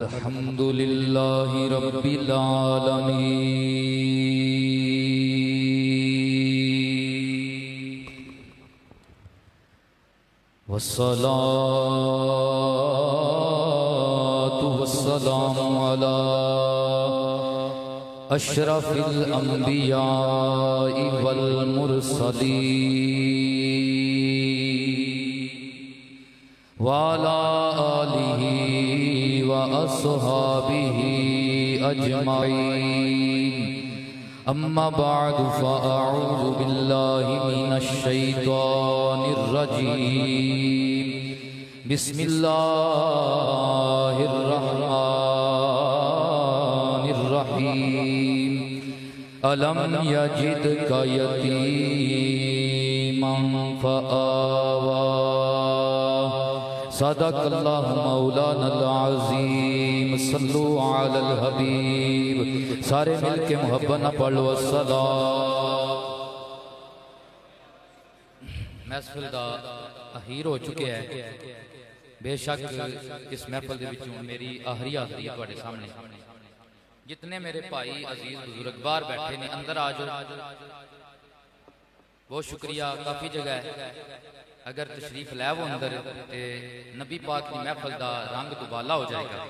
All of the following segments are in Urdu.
الحمدللہ رب العالمین والصلاة والسلام علی اشرف الانبیاء والمرسلین وعلى آلہ وأصحابه أجمعين أما بعد فأعوذ بالله من الشيطان الرجيم بسم الله الرحمن الرحيم ألم يجدك يتيما فآوى صدق اللہ مولانا العظیم صلو علی الحبیب سارے مل کے محبت نہ پڑھ لو الصلاة محفل دا اخیر ہو چکے ہیں بے شک اس محفل دے وچوں میری آخری حاضری تواڈے سامنے جتنے میرے بھائی عزیز بزرگ باہر بیٹھے نے اندر آ جاؤ بہت شکریہ کافی جگہ ہے اگر تشریف لے وہ اندر نبی پاک کی محفل دا رنگ دوبالا ہو جائے گا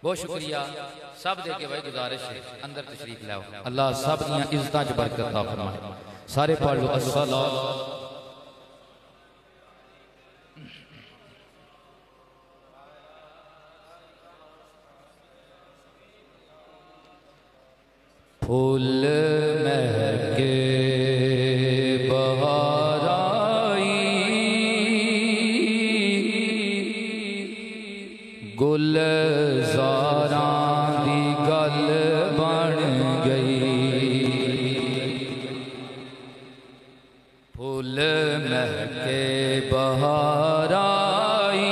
بہت شکریہ سب دے کے بھائی گزارش ہے اندر تشریف لے اللہ سب دیاں عزتاں چ برکت عطا فرمائے سارے پڑھ لو الصلاۃ پھول مہکے گلزاراں دی گل بن گئی پھول مہکے بہار آئی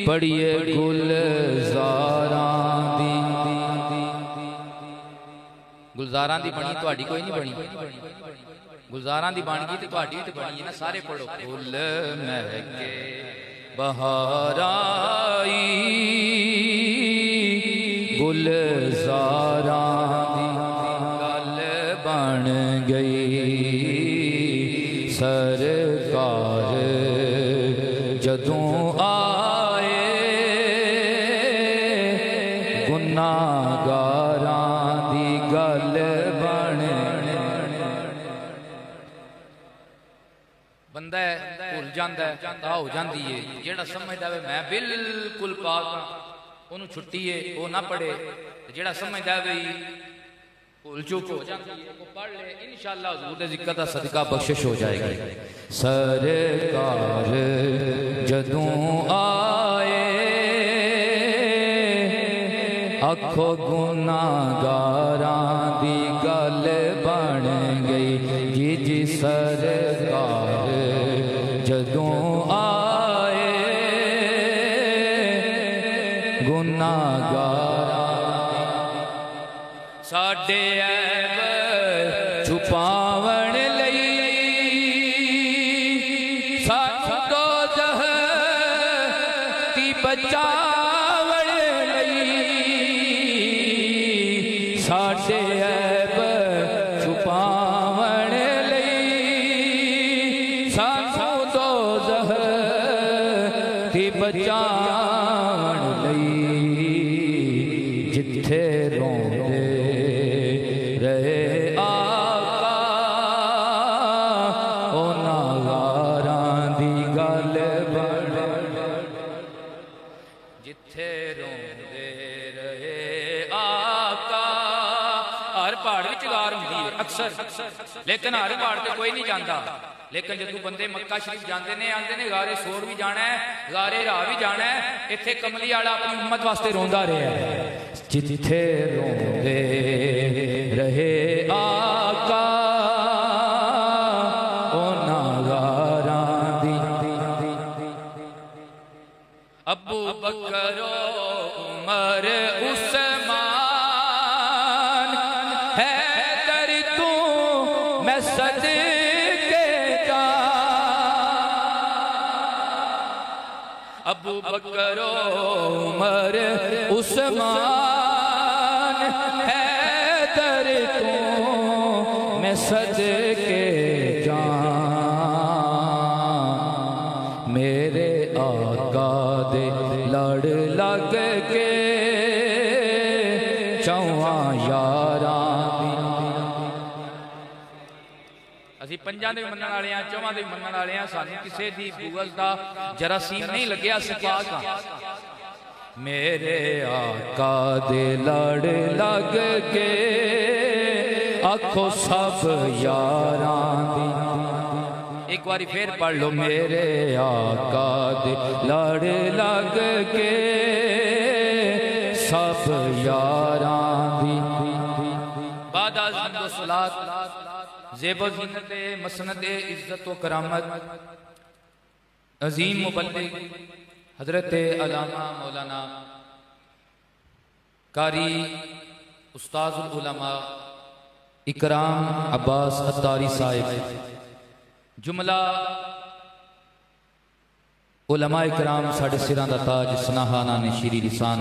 پڑھیے گلزاراں دی گلزاراں دی بنی تہاڈی کوئی نہیں بنی گلزاراں دی بن گئی تے تہاڈی تے بنی ہے نا سارے پڑھو پھول مہکے بہار آئی گلزاراں دی گل بن گئی سرکار جدوں آئے گناہگاراں دی گل بن بندہ ہے بھول جاندہ ہے تا ہو جاندی ہے جیڑا سمجھدا ہے میں بالکل پاک ہاں انہوں چھٹی ہے وہ نہ پڑھے جیڑا سمجھدا ہے بھول چوک ہو جاندی ہے وہ پڑھ لے انشاءاللہ حضور دے ذکر دا صدقہ بخشش ہو جائے گا سرکار جدوں آئے آکھو گناہگاراں دی گل بن گئی جی سرکار جدوں آئے گناہگاراں ساڈے عیب چھپاون لئی سانوں دوزخ تی بچاون لئی ساڈے عیب چھپاون لئی سانوں دوزخ تی بچاون لئی جتھے روندے رہے آقا انہاں غاراں دی گل بن جتھے روندے رہے آقا ہر پہاڑ وچ غار ہوندی ہے اکثر لیکن ہر پہاڑ تے کوئی نہیں جاندا لیکن جدوں بندے مکہ شریف جاندے نے آندے نے غارے سور بھی جانا ہے غارے راہ بھی جانا ہے ایتھے کملی والا اپنی امت واسطے روندا رہیا ہے جتھے روندے رہے آقا انہاں غاراں دی ابو بکر عمر عثمان حیدر تو میں صدقے جا ابو بکر عمر عثمان حیدر تو میں صدقے جان میرے آقا دے لڑ لگ کے چواں یاراں اسی پنجاں دے منن والے ہاں چواں دے منن والے ہاں سانوں کسے دی بغض دا جراثیم نہیں لگیا صفات ہاں میرے آقا دے لڑ لگ کے آکھو سب یاراں دی ایک باری پھر پڑھ لو میرے آقا دے لڑ لگ کے سب یاراں دی بعد از حمد و صلات زیب و زینت مسند عزت و کرامت عظیم مبلغ حضرت علامہ مولانا قاری استاذ العلماء اکرام عباس اتاری صاحب جملہ علماء اکرام ساڑھے سران دا تاج سناہانہ نے شیری لسان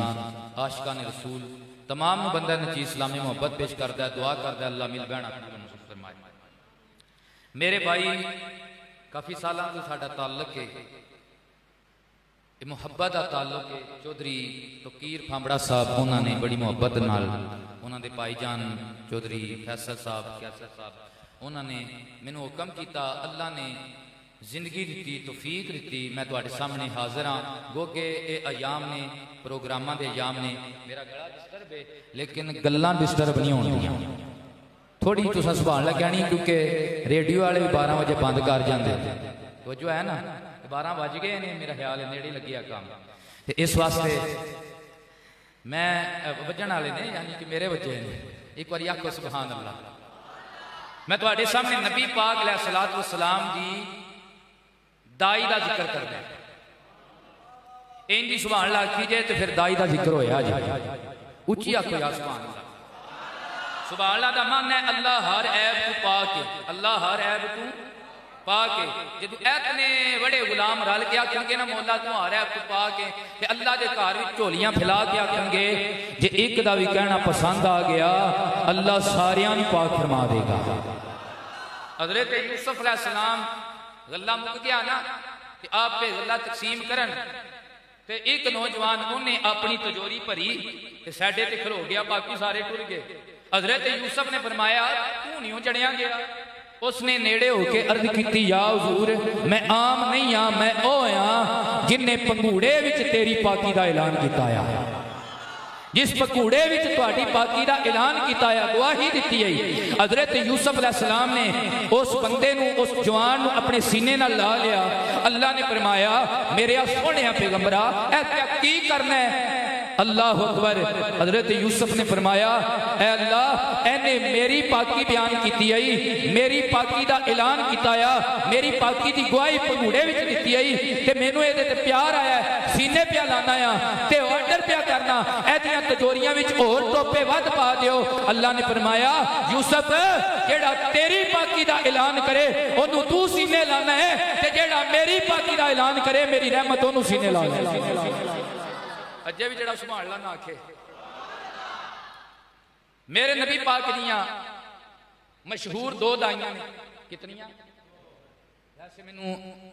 عاشقان رسول تمام بندہ نچی اسلامی محبت پیش کردہ ہے دعا کردہ ہے اللہ مل بینا فرمائے میرے بھائی کافی سالان تو ساڑھا تعلق ہے محبت دا تعلق ہے چودری توقیر پھامبڑا صاحب انہوں نے بڑی محبت نال انہوں نے پائی جان چودری فیصل صاحب کیسر صاحب انہوں نے میں حکم کیتا اللہ نے زندگی دیتی توفیق دیتی میں تواڈے سامنے حاضر ہاں گو کہ اے ایام نے پروگراماں دے ایام نے میرا گلا ڈسٹرب ہے لیکن گلاں ڈسٹرب نہیں ہوندیاں تھوڑی تساں سبحان اللہ کہنی کیونکہ ریڈیو والے 12 بجے بند کر جاندے تو جو ہے نا 12 بج گئے نے میرا خیال ہے نیڑے لگیا کام تے اس واسطے میں وجن والے نے یعنی کہ میرے بچے نے ایک بار آکھو سبحان اللہ میں تواڈے سامنے نبی پاک علیہ الصلوۃ والسلام دی دائی دا ذکر کر دیں این جی سبحان اللہ کیجئے تو پھر دائی دا ذکر ہویا جائے اچھی آکھو یا سبحان اللہ سبحان اللہ دا معنی ہے اللہ ہر عیب تو پاک ہے اللہ ہر عیب تو پاک ہے جدو اتنے بڑے غلام رل کے آکھیں گے نا مولا تو ہر عیب تو پاک ہے کہ اللہ دے گھر وچ جھولیاں پھیلا کے آکھیں گے جے ایک دا بھی کہنا پسند آ گیا اللہ ساریاں پاک فرما دے گا حضرت یوسف علیہ السلام غلہ مک گیا نا کہ آپ پہ غلہ تقسیم کرن تے ایک نوجوان انہیں اپنی تجوری بھری تے سیڈے تے کھلو گیا باقی سارے ٹر گئے حضرت یوسف نے فرمایا تو نہیں چڑھیا گیا اس نے نیڑے ہو کے عرض کیتی یا حضور میں عام نہیں ہاں میں او ہاں جن نے پنگوڑے وچ تیری پاکی دا اعلان کیتا ہے جس پکوڑے وچ تہاڈی پاکی دا اعلان کیتا ہے گواہی دتی ہے حضرت یوسف علیہ السلام نے اس بندے نو اس جوان نو اپنے سینے نال لا لیا اللہ نے فرمایا میرے سونے پیغمبرا اے کی کرنا ہے اللہ اکبر حضرت یوسف نے فرمایا اے اللہ اے نے میری پاکی بیان کیتی ہے میری پاکی دا اعلان کیتا ہے میری پاکی دی گواہی پنگوڑے وچ دتی ہے تے مینوں اے تے پیار آیا ہے سینے پہ لانا ہے تے آرڈر پہ کرنا اے دیاں تجوریاں وچ اور ٹوپے ود پا دیو اللہ نے فرمایا یوسف جیڑا تیری پاکی دا اعلان کرے اونوں تو سینے لانا ہے تے جیڑا میری پاکی دا اعلان کرے میری رحمت اونوں سینے لانا ہے اجے بھی جڑا سبحان اللہ نہ آکھے میرے نبی پاک دیاں مشہور دو دائیاں نے کتنیاں جیسے میں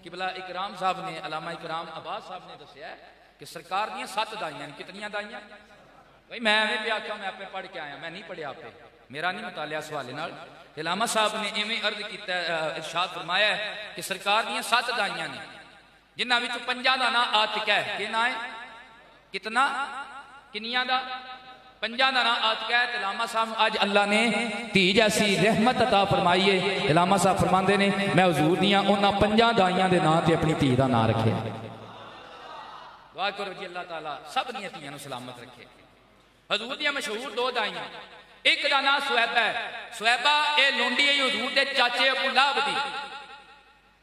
قبلہ اکرام صاحب نے علامہ اکرام عباس صاحب نے دسیا ہے کہ سرکار دیاں 7 دائیاں نے کتنیاں دائیاں بھئی میں بھی آکھا میں اپنے پڑھ کے آیا میں نہیں پڑھیا پہ میرا نہیں مطالعہ سوالے نال علامہ صاحب نے ایویں عرض کیتا ارشاد فرمایا ہے کہ سرکار دیاں 7 دائیاں نے جنہاں وچ 5 دا نام عاتقہ ہے کہ نام ہے کتنا کنیاں دا 5 دا نام عاتقہ ہے علامہ صاحب آج اللہ نے تی جیسی رحمت عطا فرمائیے علامہ صاحب فرماندے نے میں حضور دیاں انہاں 5 دائیاں دے نام تے اپنی تی دا نام رکھے دعا کرو جی اللہ تعالیٰ سب دیاں تیاں نو سلامت رکھے حضور دیاں مشہور 2 دائیاں ایک دا نام سویبہ ہے سویبہ اے لونڈی ہے حضور دے چاچے ابو لہب دی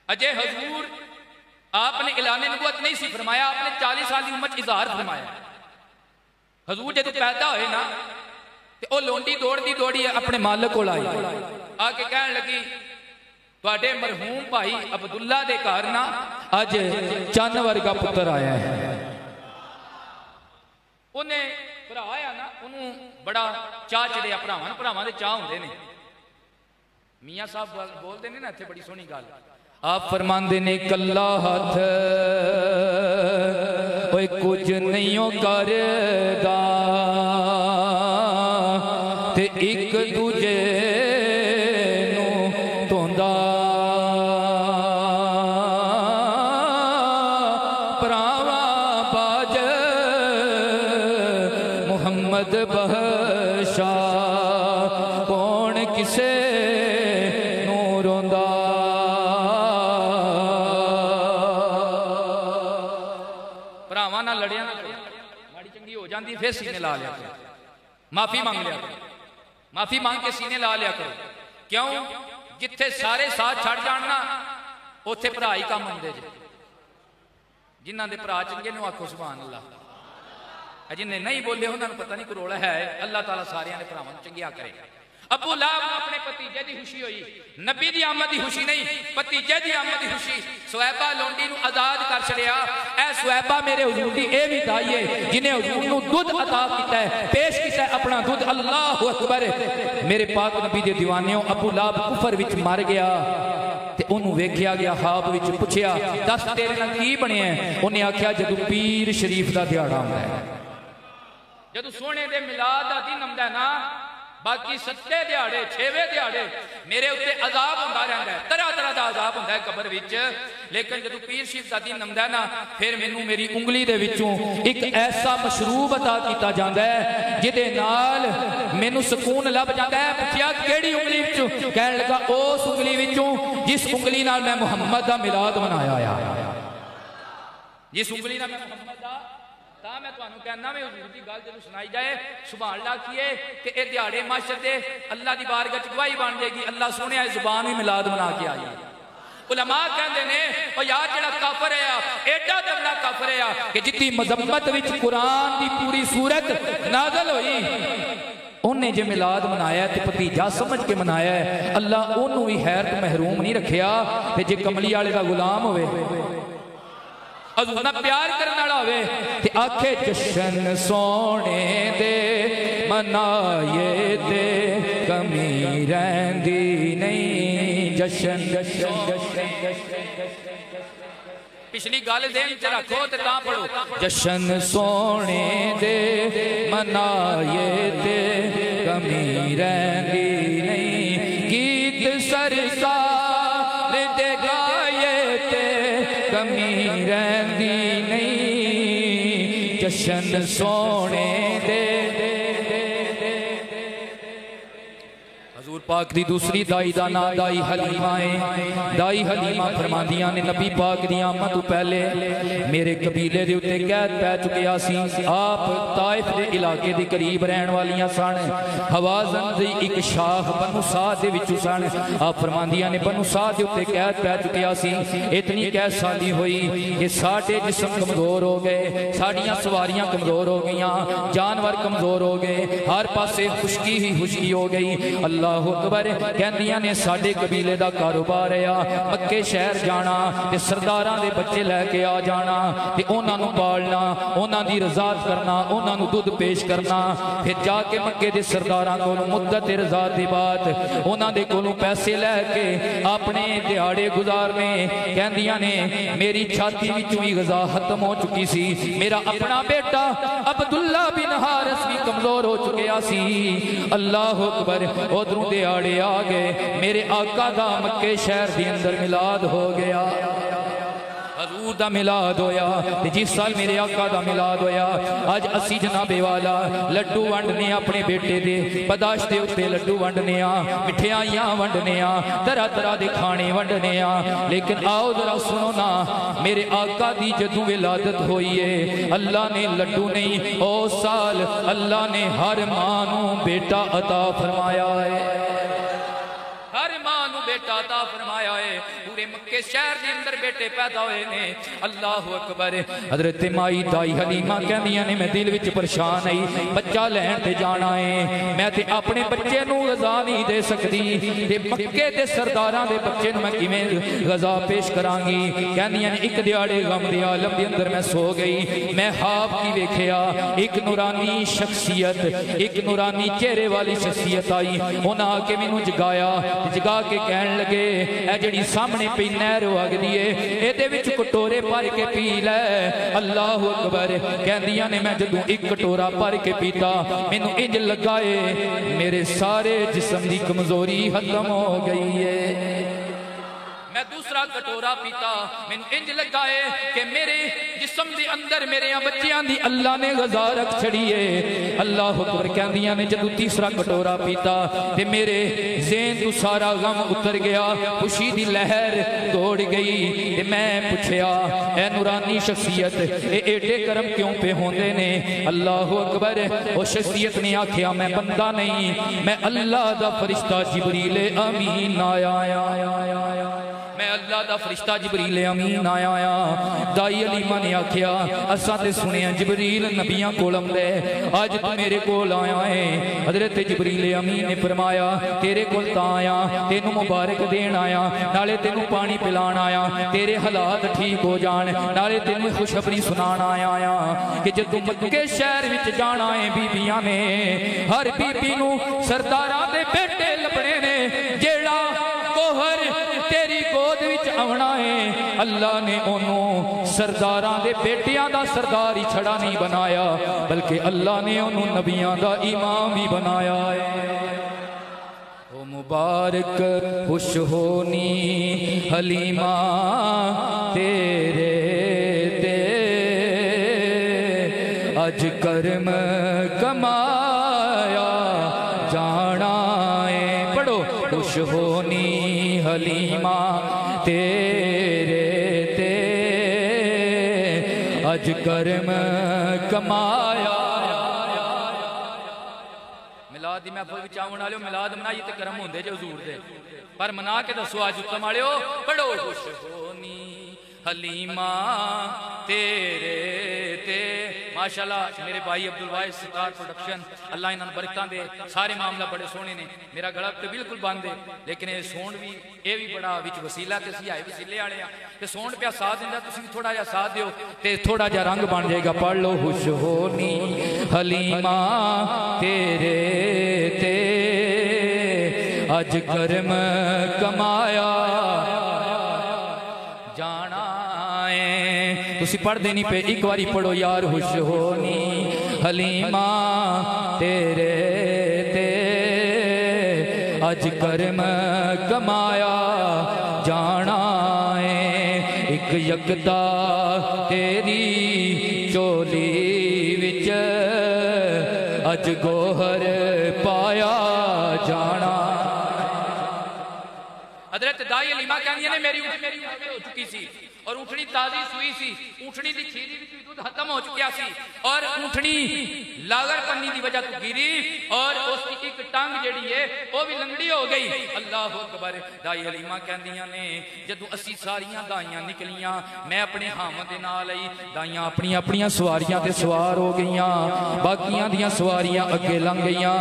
اجے حضور آپ نے اعلان نبوت نہیں سی فرمایا آپ نے 40 سال کی عمر اظہار فرمایا حضور جب پیدا ہوئے نا تے او لونڈی دوڑی اپنے مالک کو لائی آکے کہنے لگی تواڈے مرحوم بھائی عبداللہ دے گھر نا اج چن ورگا پتر آیا ہے انہیں بھرا آیا نا انہوں بڑا چاہ چڑیا بھراواں دے چاہ ہوندے نے میاں صاحب بول دے نے نا اتھے بڑی سونی گل آپ فرماندے نے کلا ہاتھ اوے کچھ نہیں کردا تے ایک دوجے نوں توندا پراواں باج محمد بخشا کون کسے نوں روندا پراواں نال لڑیا نہ کرو ماڑی چنگی ہو جاندی پھر سینے لا لیا کرو معافی مانگ لیا کرو معافی مانگ کے سینے لا لیا کرو کیوں جتھے سارے ساتھ چھڑ جاننا اوتھے بھرا ہی کام ہوندے جے جنہاں دے بھرا چنگے نو آکھو سبحان اللہ جن نے نہیں بولے انہاں نوں پتہ نہیں کوئی روڑا ہے اللہ تعالیٰ سارے نے بھراواں نوں چنگیا کرے ابو لہب اپنے بھتیجے دی خوشی ہوئی نبی دی آمد دی خوشی نہیں بھتیجے دی آمد دی خوشی سویبہ لونڈی نو آزاد کر چھڑیا اے سویبہ میرے حضور دی اے بھی دائیے جنہیں حضور نو دودھ عطا کیتا ہے پیش کیتا ہے اپنا دودھ اللہ اکبر میرے پاک نبی دے دیوانیوں ابو لہب کفر وچ مر گیا تے انہوں ویکھیا گیا خواب وچ پوچھیا دس تیرے نال کی بنے ہیں انہیں آکھیا جدو پیر شریف دا دیہاڑا ہوندا ہے جدو سونے دے میلاد دا دن ہوندا ہے نا باقی ستے دیہاڑے چھویں دیہاڑے میرے اوتے عذاب ہوندا رہندا ہے طرح طرح دا عذاب ہوندا ہے قبر وچ لیکن جدو پیر شریف دا دن ہوندا ہے نا پھر مینوں میری انگلی دے وچوں ایک ایسا مشروب عطا کیتا جاندا ہے جدے نال مینوں سکون لب جاندا ہے پوچھیا کیڑی انگلی وچوں کہن لگا اس انگلی وچوں جس انگلی نال میں محمد دا میلاد منایا جس انگلی نال میں محمد دا تا میں تو انہوں کہنا میں حضور دی گل جنہوں سنائی جائے سبحان اللہ کیے کہ اے دیہاڑے معاشر دے اللہ دی بارگاہ چ گواہی بن جائے گی اللہ سونے آئے زبان بھی میلاد بنا کے آئی علماء کہندے نے او یار جڑا کافر ہے ایڈا تگڑا کافر ہے کہ جتنی مذمت وچ قرآن دی پوری صورت نازل ہوئی انہیں جے میلاد منایا ہے تے بھتیجا سمجھ کے منایا ہے اللہ انہوں بھی خیر تو محروم نہیں رکھیا تے جے کملی والے دا غلام ہوئے حضور نہ پیار کرنا ہوئے تے آکھے جشن سونے دے منائے دے کمی رہندی نہیں جشن پچھلی گل دین چ رکھو تے تاں پڑھو جشن سونے دے منائے دے کمی رہندی نہیں گیت سرکار دے گائے تے کمی رہندی نہیں جشن سونے دے حضور پاک دی دوسری دائی دا نا دائی حلیمہ ہے دائی حلیمہ فرماندیاں نے نبی پاک دی آمد تو پہلے میرے قبیلے دے اتے قید پہ چکیا سی آپ طائف دے علاقے دے قریب رہن والیاں سان حوازن دی ایک شاخ بنو سعد دے وچوں سان آپ فرماندیاں نے بنو سعد دے اتے قید پہ چکیا سی اتنی قید سالی ہوئی کہ ساڑھے جسم کمزور ہو گئے ساڑیاں سواریاں کمزور ہو گئیاں جانور کمزور ہو گئے ہر پاسے خشکی ہی خشکی ہو گئی اللہ اکبر کہندیاں نے ساڑھے قبیلے دا کاروبار ہے مکے شہر جانا تے سرداراں دے بچے لے کے آ جانا تے انہاں نوں پالنا انہاں دی رضاعت کرنا انہاں نوں دودھ پیش کرنا پھر جا کے مکے دے سرداراں کولوں مدت رضاعت دی بات انہاں دے کولوں پیسے لے کے اپنے دیہاڑے گزارنے کہندیاں نے میری چھاتی وچوں ہی غذا ختم ہو چکی سی میرا اپنا بیٹا عبداللہ بن حارث بھی کمزور ہو چکیا سی اللہ اکبر ادھروں دیہاڑے آ گئے میرے آقا دا مکے شہر دی اندر میلاد ہو گیا حضور دا میلاد ہویا جس سال میرے آقا دا میلاد ہویا آج اسی جناب والا لڈو ونڈنے اپنے بیٹے دے پداش دے اتے لڈو ونڈنے مٹھیاں ونڈنے طرح طرح دے کھانے ونڈنے لیکن آؤ ذرا سنو نا میرے آقا دی جدوں ولادت ہوئی ہے اللہ نے لڈو نہیں او سال اللہ نے ہر ماں نوں بیٹا عطا فرمایا ہے ہر ماں نوں بیٹا عطا فرمایا ہے پورے مکے شہر دے اندر بیٹے پیدا ہوئے نے اللہ اکبر حضرت مائی دائی حلیمہ کہندیاں نے میں دل وچ پریشان آئی بچہ لین تے جانا ہے میں تے اپنے بچے نو غذا نہیں دے سکتی تے مکے دے سرداراں دے بچے نو میں کیویں غذا پیش کراں گی کہندیاں نے ایک دیہاڑے غم دے عالم دے اندر میں سو گئی میں خواب کی ویکھیا ایک نورانی شخصیت ایک نورانی چہرے والی شخصیت آئی انہاں آ کے مینوں جگایا جگا کے کہن لگے اے جڑی سامنے پئی نہر وگدی اے ایدے وچ کٹورے بھر کے پی لے اللہ اکبر کہندیاں نے میں جدوں ایک کٹورا بھر کے پیتا مینوں انج لگا اے میرے سارے جسم دی کمزوری ختم ہو گئی ہے میں دوسرا کٹورا پیتا میں انج لگا ہے کہ میرے جسم دے اندر میرے بچیاں دی اللہ نے غذا رکھ چھڑی ہے اللہ اکبر کہندیاں نے جدوں تیسرا کٹورا پیتا تے میرے ذہن تو سارا غم اتر گیا خوشی دی لہر دوڑ گئی تے میں پوچھیا اے نورانی شخصیت اے ایڈے کرم کیوں پہ ہوندے نے اللہ اکبر او شخصیت نے آکھیا میں بندہ نہیں میں اللہ دا فرشتہ جبریل امین آیا میں اللہ دا فرشتہ جبریل امین آیا دائی علیمہ نے آکھیا اساں تے سنیا جبریل نبیاں کولم دے آج تو میرے کول آیا ہے حضرت جبریل امین نے فرمایا تیرے کول تا آیا تینوں مبارک دین آیا نالے تینوں پانی پلان آیا تیرے حالات ٹھیک ہو جان نالے تینوں خوشخبری سنان آیا کہ جدوں مکے شہر وچ جانا ہے بیبیاں نے ہر بیبی نوں سرداراں دے بیٹے لبنے نے جیڑا کوہر تیری گود وچ آونا ہے اللہ نے انہوں سرداراں دے بیٹیاں دا سردار ہی چھڑا نہیں بنایا بلکہ اللہ نے انہوں نبیاں دا امام ہی بنایا ہے او مبارک خوش ہونی حلیمہ تیرے تے اج کرم کمایا جانا ہے پڑھو خوش ہونی حلیمہ تیرے تے اج کرم کمایا ملاد دی محفل وچ آون والےو ملاد منائی تے کرم ہوندے جے حضور دے پر منا کے دسو اج اتم والےو پڑھو خوش ہونی حلیمہ تیرے تے ماشاءاللہ میرے بھائی عبدالواحد ستار پروڈکشن اللہ انہاں برکتاں دے سارے معاملہ بڑے سونے نے میرا گلا تے بالکل بند ہے لیکن یہ سون بھی اے بھی بڑا وچ وسیلہ تے سی آئے وسیلے والے ہیں تے سون پیا ساتھ دیندا تسی بھی تھوڑا جا ساتھ دیو تے تھوڑا جا رنگ بن جائے گا پڑھ لو خوش ہونی حلیمہ تیرے تے اج کرم کمایا جانا تسی پڑھ دینی پہ ایک واری پڑھو یار خوش ہونی حلیمہ تیرے تے اج کرم کمایا جانا ہے ایک یکتا تیری چولی وچ اج گوہر پایا جانا حضرت دائی علیمہ کہنی نے میری اونٹنی ہو چکی سی اور اونٹنی تازی سوئی سی اونٹنی دی کھیری بھی دودھ ختم ہو چکیا سی اور اونٹنی لاغر پنی دی وجہ تو گری اور اس کی ایک ٹانگ جڑی ہے وہ بھی لنگڑی ہو گئی اللہ اکبر دائی حلیمہ کہندیاں نے جدو اسی ساریاں دائیاں نکلیاں میں اپنے حامد دے نال آئی دائیاں اپنی سواریاں تے سوار ہو گئیاں باقیاں دیاں سواریاں اگے لنگ گئیاں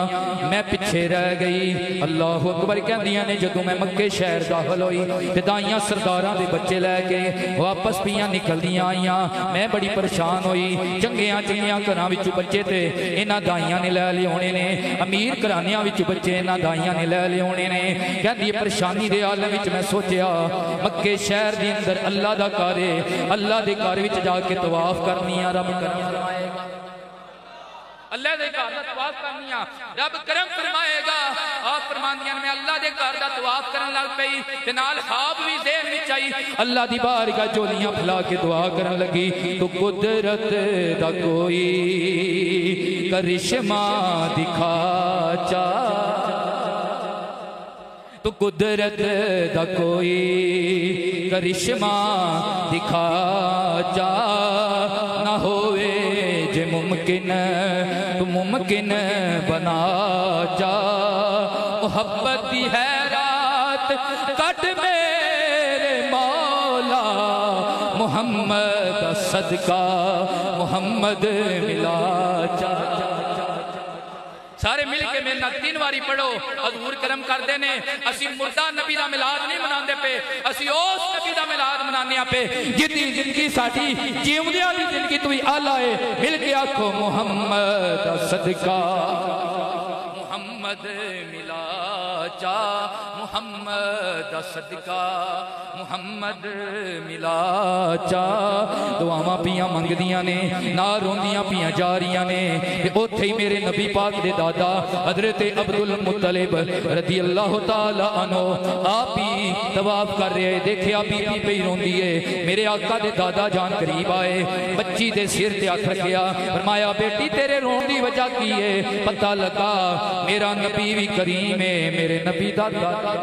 میں پیچھے رہ گئی اللہ اکبر کہندیاں نے جدو میں مکے شہر داخل ہوئی تے دائیاں سرداراں دے بچے لے کے واپس پیاں نکل دیاں آئیاں میں بڑی پریشان ہوئی چنگیاں گھراں وچوں بچے تے انہاں دائیاں نے لے لے ہونے نے امیر گھرانیاں وچوں بچے انہاں دائیاں نے لے لے ہونے نے کہندی پریشانی دے عالم وچ میں سوچیا مکے شہر دے اندر اللہ دا گھر ہے اللہ دے گھر وچ جا کے طواف کرنی ہے رب کرم فرمائے گا اللہ دے گھر دا طواف کرنی ہے رب کرم فرمائے گا آپ فرماندیاں میں اللہ دے گھر دا طواف کرن لگ پئی تے نال خواب بھی ذہن وچ آئی اللہ دی بارگاہ چولیاں پھلا کے دعا کرن لگی تو قدرت دا کوئی کرشمہ دکھا چا تو قدرت دا کوئی کرشمہ دکھا جا نہ ہوئے جے ممکن تو ممکن بنا جا محبت دی ہے رات کٹ میرے مولا محمد صدقہ محمد ملا چا سارے مل کے میرے نال 3 واری پڑھو حضور کرم کر دینے اسی مردہ نبی دا ملاد نہیں مناندے پہ اسی اس نبی دا ملاد منانیاں پہ جتنی زندگی ساڑھی جیوندیاں دی زندگی تو ہی آلہ ہے مل کے آکھو محمد صدقہ محمد ملا چا محمد صدقہ محمد ملا چا دعاواں پیاں منگ دیاں نے نہ روندیاں پیاں جاریاں نے اوتھے ہی میرے نبی پاک دے دادا حضرت عبدالمطلب رضی اللہ تعالیٰ عنہ آپ ہی طواف کر رہے دیکھے آپ ہی پہ ہی روندی ہے میرے آقا دے دادا جان قریب آئے بچی دے سر تے ہاتھ رکھیا فرمایا بیٹی تیرے رون دی وجہ کی ہے پتہ لگا میرا نبی بھی کریم ہے میرے نبی دا دادا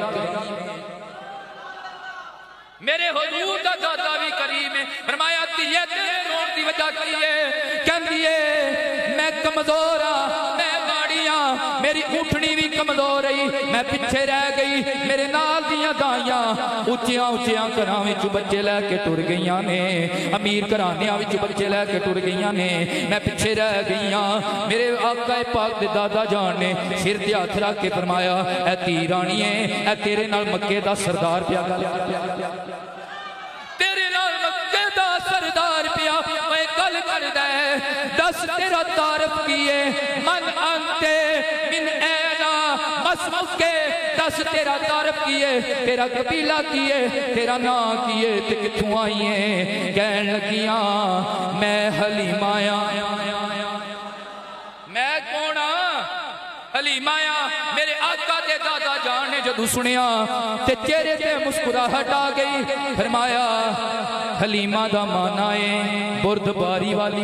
میرے حضور دا دادا بھی کریم ہے فرمایا تیے تیرے رون دی وجہ کی ہے کہن دیئے میں کمزور ہاں میں باڑیاں میری اٹھنی بھی کمزور رہی میں پچھے رہ گئی میرے نال دیاں دائیاں اچھیاں اچھیاں گھراں وچ بچے لے کے ٹر گئیاں نے امیر گھرانیاں وچ بچے لے کے ٹر گئیاں نے میں پچھے رہ گئیاں میرے آقا پاک دے دادا جان نے سر تے ہاتھ رکھ کے فرمایا اے تیرانیے اے تیرے نال مکے دا سردار پیا گل تیرے نال مکے دا سردار پیا میں گل کر دے دس تیرا تعارف کیے من انتے من اینا مسمکے دس تیرا تعارف کیے تیرا قبیلہ کیے تیرا نام کیے تے کتھوں آئیے کہن لگیاں میں حلیمہ میں کون حلیمہ میرے آقا دے دادا جان نے جدو سنیا تے چہرے تے مسکراہٹ آ گئی فرمایا حلیمہ دا مانا ہے بردباری والی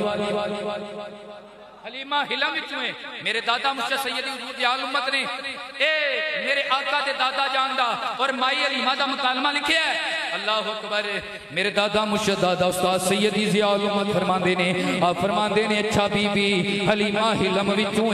حلیمہ حلم وچوں میرے دادا مجھے سیدی حضور دی آل امت نے اے میرے آقا دے دادا جان دا اور مائی حلیمہ دا مکالمہ لکھے ہے اللہ اکبر میرے دادا مجھے دادا استاد سیدی ضیاء الامت فرماندے نے آپ فرماندے نے اچھا بی بی حلیمہ حلم وچوں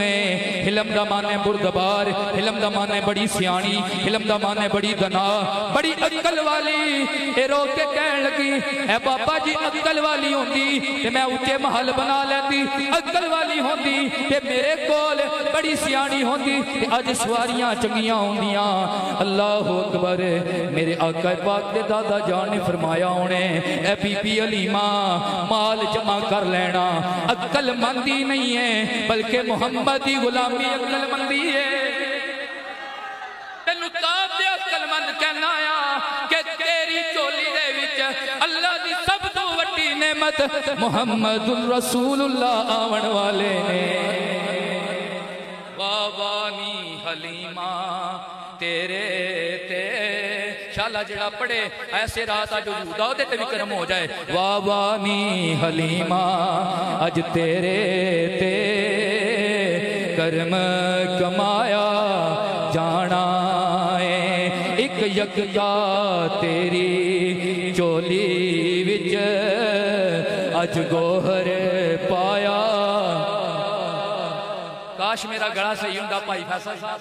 حلم دا مانے بردبار حلم دا مانے بڑی سیانی حلم دا مانے بڑی دنا بڑی عقل والی اے رو کے کہن لگی اے بابا جی عقل والی ہوندی تے میں اونچے محل بنا لیندی عقل والی ہوندی تے میرے کول بڑی سیانی ہوندی تے اج سواریاں چنگیاں ہوندیاں اللہ اکبر میرے آقا پاک دے دادا جان نے فرمایا انہیں اے بی بی حلیمہ مال جمع کر لینا عقل مندی نہیں ہے بلکہ محمد دی غلامی عقل مندی ہے تینو تاب دے عقل مند کہنا آیا کہ تیری چولی دے وچ اللہ دی سب تو وڈی نعمت محمد الرسول اللہ آون والے نے وابانی حلیمہ تیرے تے شالا جڑا پڑے ایسے رات آج وجود آؤ دیتے بھی کرم ہو جائے وابانی حلیمہ آج تیرے تے کرم کمایا جانا ہے ایک یکتا تیری چولی وچ اج گوہر پایا کاش میرا گڑا صحیح ہوں دا پائی فیصل صاحب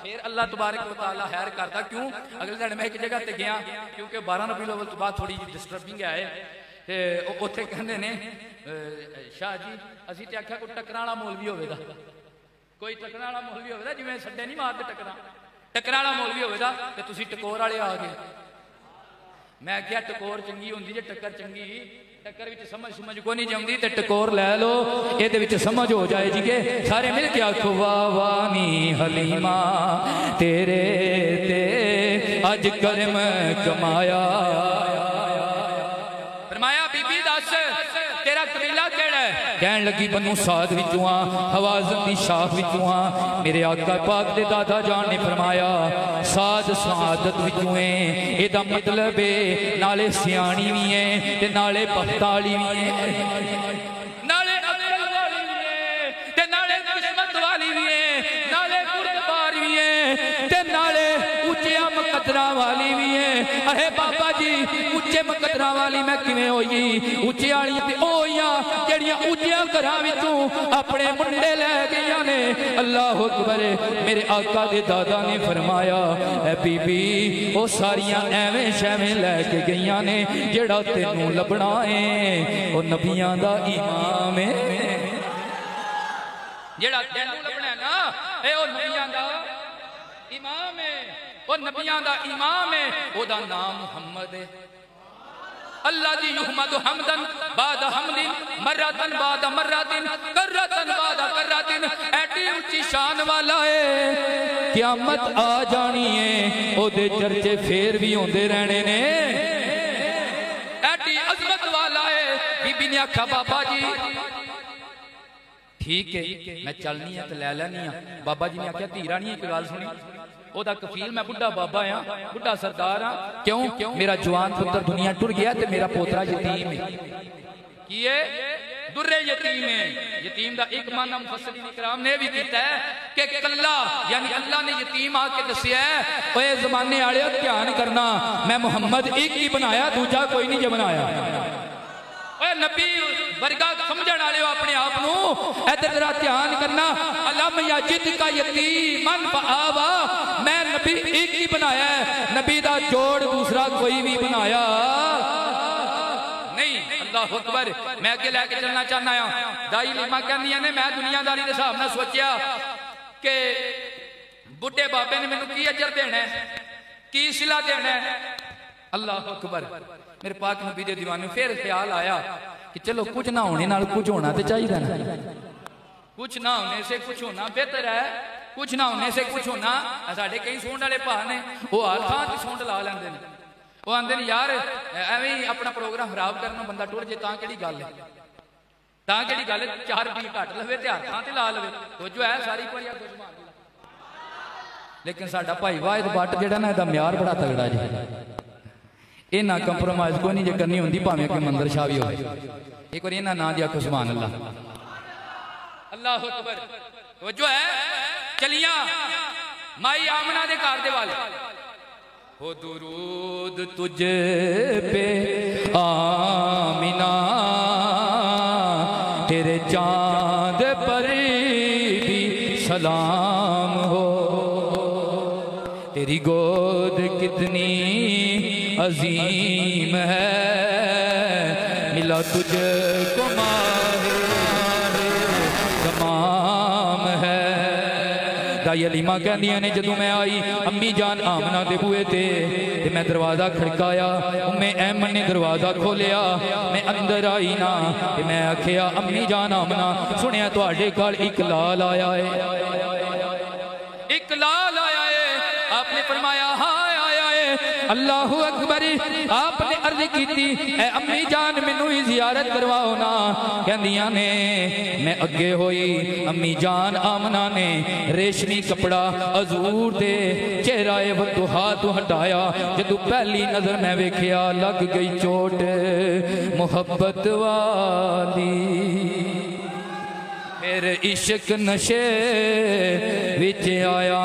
پھر اللہ تبارک و تعالیٰ خیر کرتا کیوں اگلے دن میں ایک جگہ تے گیا کیونکہ 12 ربیع الاول تو بعد تھوڑی ڈسٹربنگ آئے تے اوتھے کہندے نے شاہ جی اسی تے آکھیا کوئی ٹکرانا مولوی ہوے دا کوئی ٹکرانا مولوی ہوے دا جویں سڈے نہیں مارتے ٹکرانا مولوی ہوے دا تے تسی ٹکور والے آ گئے میں کیا ٹکور چنگی ہوندی جے ٹکر چنگی ٹکر وچ سمجھ کو نہیں جاندی تے ٹکور لے لو اے دے وچ سمجھ ہو جائے جی کہ سارے مل کے آکھو وابانی حلیمہ تیرے تے اج کرم کمایا فرمایا بی بی دس تیرا قبیلہ کیڑا ہے کہن لگی بنو سعد وچوں حوازن دی شاخ وچوں میرے آقا پاک دے دادا جان نے فرمایا سعد سعادت وچوں اے دا مطلب ہے نالے سیانی بھی ہیں تے نالے بختالی بھی ہیں نالے عقل والی بھی ہیں تے نالے قسمت والی بھی ہیں نالے بردبار بھی ہیں تے نالے اونچے مقدرہ والی بھی ہیں اے بابا جی والی اچے مقدراں والی میں کیویں ہوئی اچے والی تے اویاں جڑیاں اچیاں گھراں وچوں اپنے منڈے لے گئیاں نے اللہ اکبر میرے آقا دے دادا نے فرمایا اے بی بی او ساریاں ایویں شیویں لے کے گئیاں نے جڑا تینوں لبنا ہے او نبیاں دا امام ہے جڑا تینوں لبنا ہے نا اے او نبیاں دا امام ہے او نبیاں دا امام ہے او دا نام محمد ہے اللہ جی یحمد حمدن بعد حمدن مرتن بعد مرتن کرتن بعد کرتن ایڈی اونچی شان والا ہے قیامت آ جانی ہے او دے چرچے پھر بھی ہوندے رہنے نے ایڈی عظمت والا ہے بی بی نے آکھا بابا جی ٹھیک ہے میں چلنی ہے تو لے لینی ہاں بابا جی نے آکھیا دھیرا نہیں ایک گل سنی او دا کفیل میں بڑھا بابا ہاں بڑھا سردار ہاں کیوں میرا جوان پتر دنیا ٹر گیا تے میرا پوترا یتیم ہے کیے در یتیم ہے یتیم دا ایک معنی مفسرین اکرام نے بھی کیتا ہے کہ کلا یعنی اللہ نے یتیم آ کے دسیا ہے اے زمانے والے دھیان کرنا میں محمد ایک ہی بنایا دوجا کوئی نہیں جو بنایا اے نبی ورگا سمجھن والے اپنے آپ نو ادھر ذرا دھیان کرنا علم یجد کا یتیمن فآوا میں نبی ایک ہی بنایا ہے نبی دا جوڑ دوسرا کوئی بھی بنایا نہیں اللہ اکبر میں اگے لے کے چلنا چاہنا ہوں دائی لیما کہندیاں نے میں دنیا داری دے حساب نال سوچیا کہ بڈھے بابے نے مینوں کی اجر دینا ہے کی صلہ دینا ہے اللہ اکبر میرے پاک نبی دے دیوانے پھر خیال آیا کہ چلو کچھ نہ ہونے نال کچھ ہونا تے چاہیے نا کچھ نہ ہونے سے کچھ ہونا بہتر ہے کچھ نہ ہونے سے کچھ ہونا ساڈے کئی سونڈ والے بھا نے وہ ہر تھان تے سونڈ لا لیندے نے وہ آندے نے یار ایویں اپنا پروگرام خراب کرنا بندہ ٹر جے تاں کیڑی گل ہے تاں کیڑی گل ہے 4 بھی گھٹ لوے تے ہر تھان تے لا لوے تو جو ہے ساری کوئی کچھ مان لیکن ساڈا بھائی واحد بٹ جڑا نا دا معیار بڑا تگڑا جی اینا کمپرومائز کوئی نہیں جے کرنی ہوندی پاویں کہ مندر شاہ بھی ہو ایک اور اینا نا دیا کو سبحان اللہ اللہ اکبر توجہ ہے چلیاں مائی آمنہ دے گھر دے والے ہو درود تجھ پہ آمنہ تیرے چاند پر بھی سلام ہو تیری گود کتنی عظیم ہے ملا تجھ کو ماہ تمام ہے دائی علیمہ کہندیاں نے جدوں میں آئی امی جان آمنہ دے بوئے تے میں دروازہ کھڑکایا امی ایمن نے دروازہ کھولیا میں اندر آئی نا میں آکھیا امی جان آمنہ سنیا تو آڈے گھر اقلال آیا ہے اقلال آیا ہے آپ نے فرمایا ہاں اللہ اکبر آپ نے عرض کی تھی اے امی جان منو ہی زیارت کرواؤ نا کہندیاں نے میں اگے ہوئی امی جان آمنہ نے ریشمی کپڑا حضور دے چہرہ وضحا تو ہٹایا جدو پہلی نظر میں ویکھیا لگ گئی چوٹ محبت والی پھر عشق نشے وچ آیا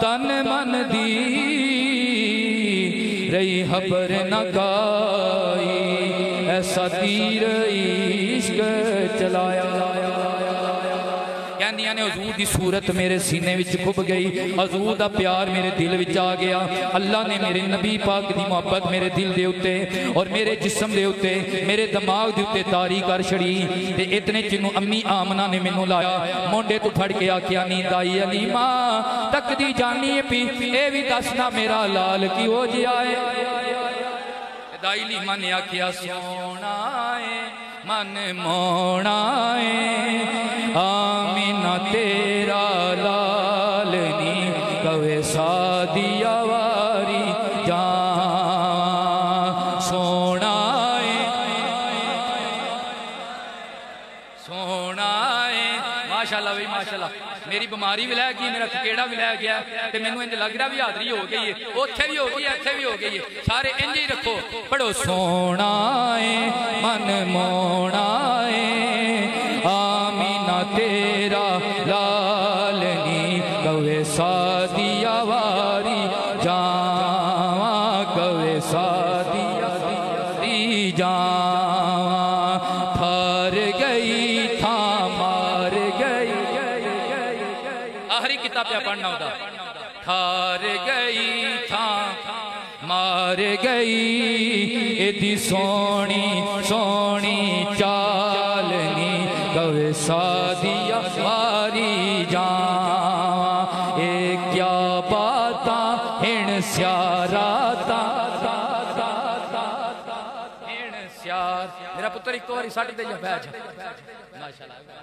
تن من دی رہی حبر نہ گائی ایسا تیر عشق چلایا کہندیاں نے حضور دی صورت میرے سینے وچ کھب گئی حضور دا پیار میرے دل وچ آ گیا اللہ نے میرے نبی پاک دی محبت میرے دل دے اتے اور میرے جسم دے اتے میرے دماغ دے اتے طاری کر چھڑی تے اتنے چنو امی آمنہ نے مینوں لایا مونڈے تو پھڑ کے آکھیا نی دائی علیمہ تک دی جانی پی اے وی دسنا میرا لال کی ہو جیا ہے دائی علیمہ نے آکھیا سونا ہے من مونا ہے آمینہ تیرا لال نی کوئے سادیا واری جان سونا ہے ماشاءاللہ بھائی ماشاءاللہ میری بیماری بھی لے گئی میرا کیڑا بھی لے گیا تے مینوں انج لگ رہا بھی حاضری ہو گئی ہے اوتھے بھی ہو گئی ہے ایتھے بھی ہو گئی ہے سارے انج ہی رکھو پڑھو سونا ہے من مونا ہے آمینہ تیرا لال نی کوئے سادیا واری جان آخرتا پہ پڑھنا ہوتا ٹھار گئی تھا مار گئی ایدی سونی سونی چالنی کوئے سادیا ماری جان اے کیا باتا ہن سیاراتا ہن سیار میرا پتر ایک تواری ساٹھ دے جا بیج ماشاءاللہ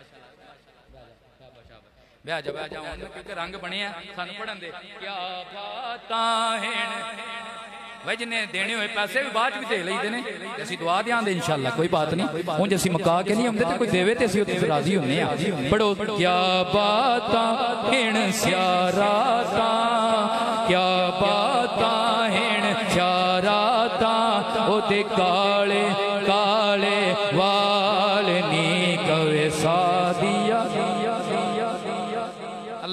بیج بیج کیونکہ رنگ بنے ہیں سانو پڑھن دے کیا باتا ہن وجنے دینے ہوئے پیسے بھی بعد بھی دے لئی دینے جیسی دعا دیاں دے انشاءاللہ کوئی بات نہیں ہوں جیسی مکاہ کے نہیں ہم دے کوئی دیوے تے اسی ہوتی راضی ہونے ہیں پڑھو کیا باتا ہن سیاراتا کیا باتا ہن سیاراتا او تے کالے کالے والنی کوئے سادیا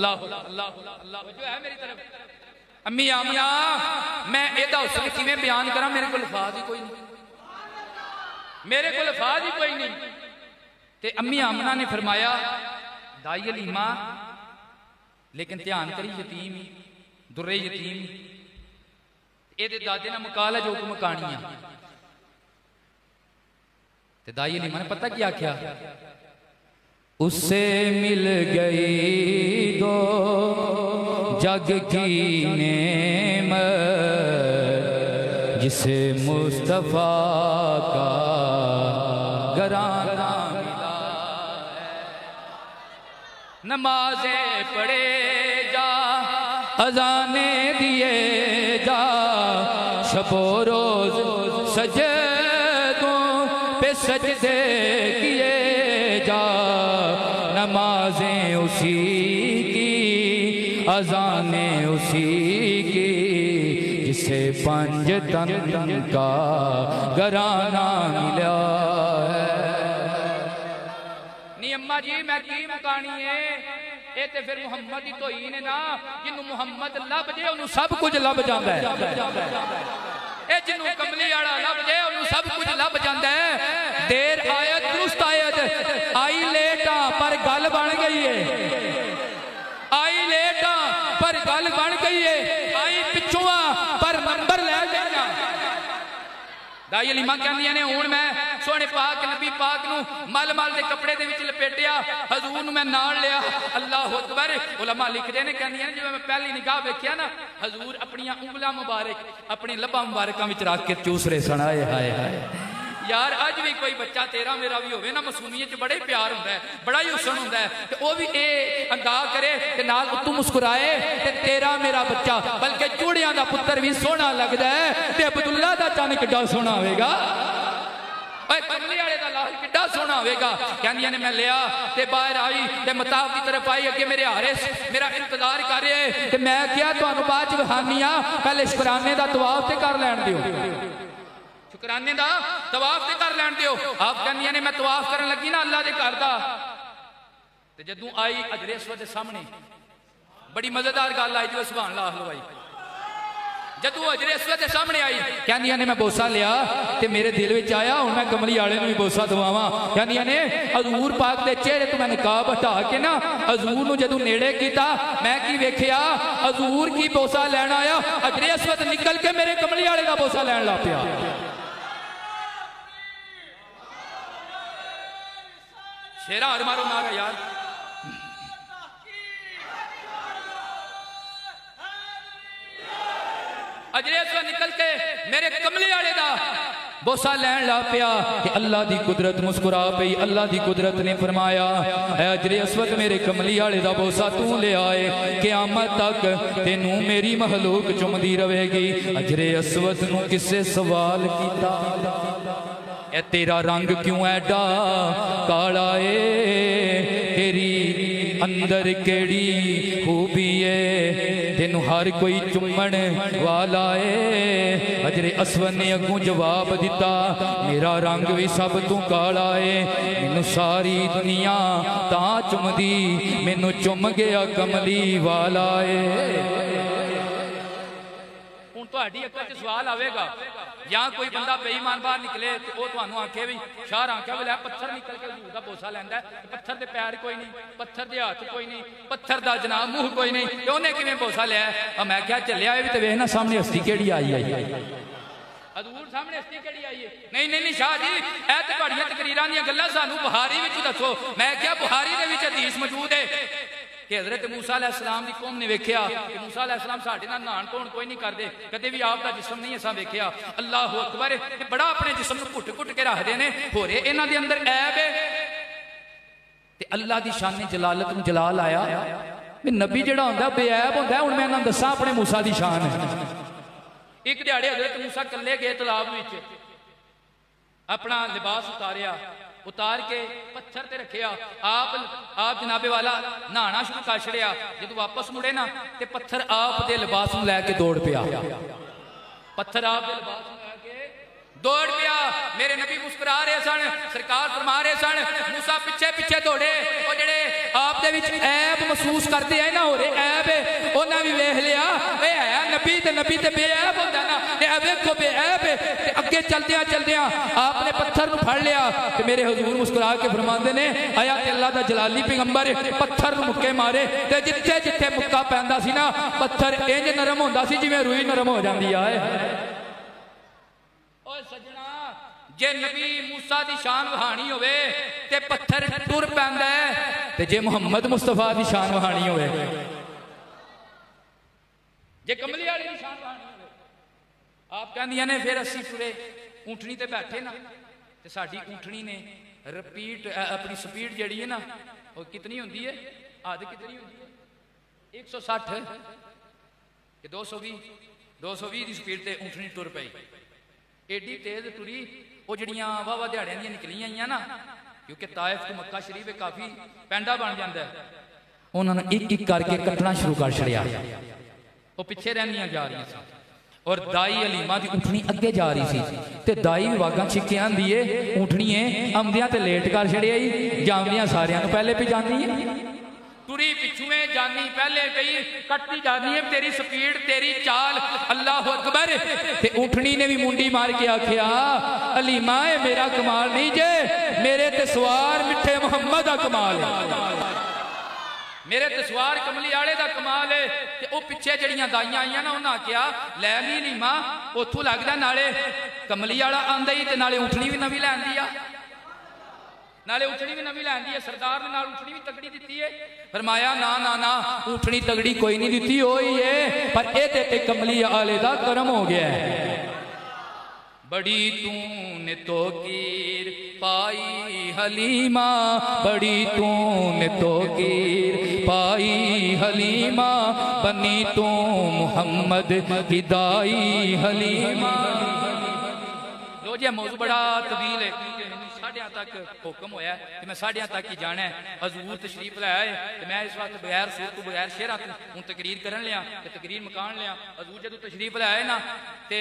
اللہ جو ہے میری طرف امی آمنہ میں ایدہ اس نے کی میں بیان کرا میرے کو لفاظ ہی کوئی نہیں میرے کو لفاظ ہی کوئی نہیں تے امی آمنہ نے فرمایا دائی علیمہ لیکن تیان کری یتیم درے یتیم ایدے دادے نہ مکالا جو کو مکانیاں تے دائی علیمہ نے پتہ کیا کیا اس سے مل گئی دو جگ کی نعمت جسے مصطفیٰ کا گرانا ملا ہے نمازیں پڑھے جا اذانیں دیے جا شب و روز سجدوں پہ سجدے کیے جا نمازیں اسی کی اذانیں اسی کی جسے پنج تن کا گرانا ملا ہے نہیں اممہ جی میں کی مکانی ہے اے تے پھر محمد ہی تو ہی نے نا جنہوں محمد لب دے انہوں سب کچھ لب جاندہ ہے اے جنہوں کملی آڑا لب دے انہوں سب کچھ لب جاندہ ہے دیر آیت درست آیت آئی لیٹا پر گل بن گئی ہے آئی لیٹا پر گل بن گئی ہے آئی پچھواں پر نمبر لے جائنا دائی علیمہ کہندیاں نے ہون میں سونے پاک نبی پاک نو مال مال دے کپڑے دے وچ لپیٹیا حضور نو میں نال لیا اللہ اکبر علماء لکھ دے نے کہندیاں نے جو میں پہلی نگاہ ویکھیا نا حضور اپنی انگلیاں مبارک اپنی لباں مبارکاں وچ رکھ کے چوس رہے سن ہائے ہائے ہائے یار آج بھی کوئی بچہ تیرا میرا بھی ہوئے نا معصومیت بڑے پیار ہوتا ہے بڑا ہی حسن ہوتا ہے کہ وہ بھی اے انداز کرے کہ نال تو مسکرائے کہ تیرا میرا بچہ بلکہ چوڑیاں دا پتر بھی سونا لگتا ہے تے عبداللہ دا چاند کڈا سونا ہوئے گا اے کملی آڑے دا لال کڈا سونا ہوئے گا کہنی نے میں لیا تے باہر آئی تے مطاف کی طرف آئی کہ میرے حارس میرا انتظار کر رہے تے میں کیا تو انو باج بہانیاں پہلے شکرانے دا طواف تے کر لین دیو شکرانے دا طواف تے کر لین دیو آپ کہنی نے میں طواف کرن لگی نا اللہ دے کر دا تے جدوں آئی حجر اسود دے سامنے بڑی مزیدار گل آئی جو سبحان اللہ ہلوائی جدوں حجر اسود دے سامنے آئی کہنی نے میں بوسا لیا تے میرے دل وچ آیا ہن میں کملی والے نوں بھی بوسا دواواں کہنی نے حضور پاک دے چہرے تو میں نقاب ہٹا کے نا حضور نوں جدوں نیڑے کیتا میں کی ویکھیا حضور کی بوسا لین آیا حجر اسود نکل کے میرے کملی والے دا بوسا لین لا پیا شیرہ ہر مارو مارا یار حجر اسود نکل کے میرے کملی والے دا بوسا لین لا پیا کہ اللہ دی قدرت مسکرا پئی اللہ دی قدرت نے فرمایا اے حجر اسود میرے کملی والے دا بوسا تو لے آئے قیامت تک تینوں میری مخلوق چمدی رہے گی حجر اسود نو کسے سوال کیتا اے تیرا رنگ کیوں ایڈا کالا اے تیری اندر کیڑی خوبی ہے تینوں ہر کوئی چمن والا ہے حجر اسود نے اگوں جواب دیتا میرا رنگ بھی سب تو کالا ہے مینوں ساری دنیا تاں چمدی مینوں چم گیا کملی والا ہے ہن تہاڈی عقل چ سوال آئے گا یا کوئی بندہ بے ایمان باہر نکلے تو وہ تمہیں آکھے بھی شاہ آکھے بولے پتھر نکل کے حضور دا بوسا لیندا ہے، پتھر دے پیر کوئی نہیں، پتھر دے ہاتھ کوئی نہیں، پتھر دا جناب منہ کوئی نہیں، تے اونے کیویں بوسا لیا ہے؟ اور میں کیا چلیا اے بھی تے ویکھنا سامنے ہستی کیڑی آئی ہے، حضور سامنے ہستی کیڑی آئی ہے؟ نہیں شاہ جی اے تے تہاڈیاں تقریراں دیاں گلاں سانوں بخاری وچ دسو۔ میں کیا بخاری دے وچ حدیث موجود ہے کہ حضرت موسیٰ علیہ السلام دی قوم نے ویکھیا کہ موسیٰ علیہ السلام ساڈے نال نہان دھون کوئی نہیں کردے، کدے بھی آپ دا جسم نہیں اساں ویکھیا۔ اللہ اکبر، بڑا اپنے جسم نوں گھٹ گھٹ کے رکھدے نے، ہو رہے انہاں دے اندر عیب ہے تے اللہ دی شان جلالت نوں جلال آیا۔ نبی جڑا ہوندا بے عیب ہوندا ہے۔ ہن میں انہاں دساں اپنے موسیٰ دی شان ہے۔ ایک دیہاڑے حضرت موسیٰ کلے گئے تالاب وچ، اپنا لباس اتار کے پتھر تے رکھیا، آپ جناب والا نہانا شروع کر چھڑیا۔ جدوں واپس مڑے نا تے پتھر آپ دے لباس نوں لے کے دوڑ پیا، پتھر آپ دے لباس نوں لے کے دوڑ پیا۔ میرے نبی مسکرا رہے سن، سرکار فرما رہے سن، موسیٰ پیچھے پیچھے دوڑے۔ وہ جڑے آپ دے وچ عیب محسوس کرتے ہیں نا، ہو رہے عیب ہے، انہاں بھی ویکھ لیا اے ہے نبی تے بے عیب ہوندا نا، اے ویکھو بے عیب ہے۔ تے اگے چلدیاں آپ نے پتھر نوں پھڑ لیا تے میرے حضور مسکرا کے فرماندے نے آیا تے اللہ دا جلالی پیغمبر پتھر نوں مکے مارے تے جتھے جتھے مکا پیندا سی نا پتھر انج نرم ہوندا سی جویں روئی نرم ہو جاندی ہے۔ اوے سجنا، جے نبی موسیٰ دی شان وہانی ہوئے تے پتھر ٹر پیندا ہے، تے جے محمد مصطفیٰ دی شان وہانی ہوئے، جے کملی والی دی شان وہانی ہوئے، آپ کہندیاں نے پھر اسی ٹرے اونٹنی تے بیٹھے نا تے ساڈی اونٹنی نے رپیٹ اپنی سپیڈ جڑی ہے نا وہ کتنی ہوندی ہے؟ آدھ کتنی ہوندی ہے؟ 160 کہ 220 دی سپیڈ تے اونٹنی ٹر پئی، ایڈی تیز ٹری۔ وہ جڑیاں واہ دیہڑیاں دیاں نکلیاں آئیاں نا، کیونکہ طائف تو مکہ شریف کافی پینڈا بن جاندا ہے، انہوں نے ایک ایک کر کے کٹنا شروع کر چھڑیا۔ وہ پیچھے رہنیاں جا رہی سی اور دائی علیمہ دی اونٹنی اگے جا رہی سی تے دائی بھی واگاں چھکیاں دیئے اونٹنیے آمدیاں تے لیٹ کر چھڑے آئی، جاندیاں ساریاں نوں پہلے پہ جاندی ہے، ٹری پچھویں جانی پہلے پئی، کٹتی جانی ہے تیری سپیڈ تیری چال۔ اللہ اکبر، تے اونٹنی نے بھی منڈی مار کے آکھیا علیمہ اے میرا کمال نہیں جے، میرے تے سوار مٹھے محمد دا کمال ہے، میرے تے سوار کملی آڑے دا کمال ہے۔ تے او پیچھے جڑیاں دائیاں آئیاں نا انہاں کیا لے لی علیمہ اوتھوں لگدا نالے کملی آڑا آندا ہی تے نالے اونٹنی بھی نوی لین دی آ، نالے اونٹنی بھی نوی لین دی ہے۔ سردار نے نال اونٹنی بھی تگڑی دیتی ہے۔ فرمایا نا اونٹنی تگڑی کوئی نہیں دیتی ہوئی ہے، پر اے تے کملی آلے دا کرم ہو گیا ہے۔ بڑی تو نے توقیر پائی حلیمہ، بڑی تو نے توقیر پائی حلیمہ، بنی تو محمد کی دائی حلیمہ۔ لو جی موضوع بڑا طویل ہے، ساڑھیاں تک حکم ہویا ہے کہ میں ساڑھیاں تک ہی جانا ہے۔ حضور تشریف لے آئے کہ میں اس وقت بغیر صورت تو بغیر شیرہ ہوں تقریر کرن لیا تے تقریر مکان لیا۔ حضور جدو تشریف لے آئے نا تے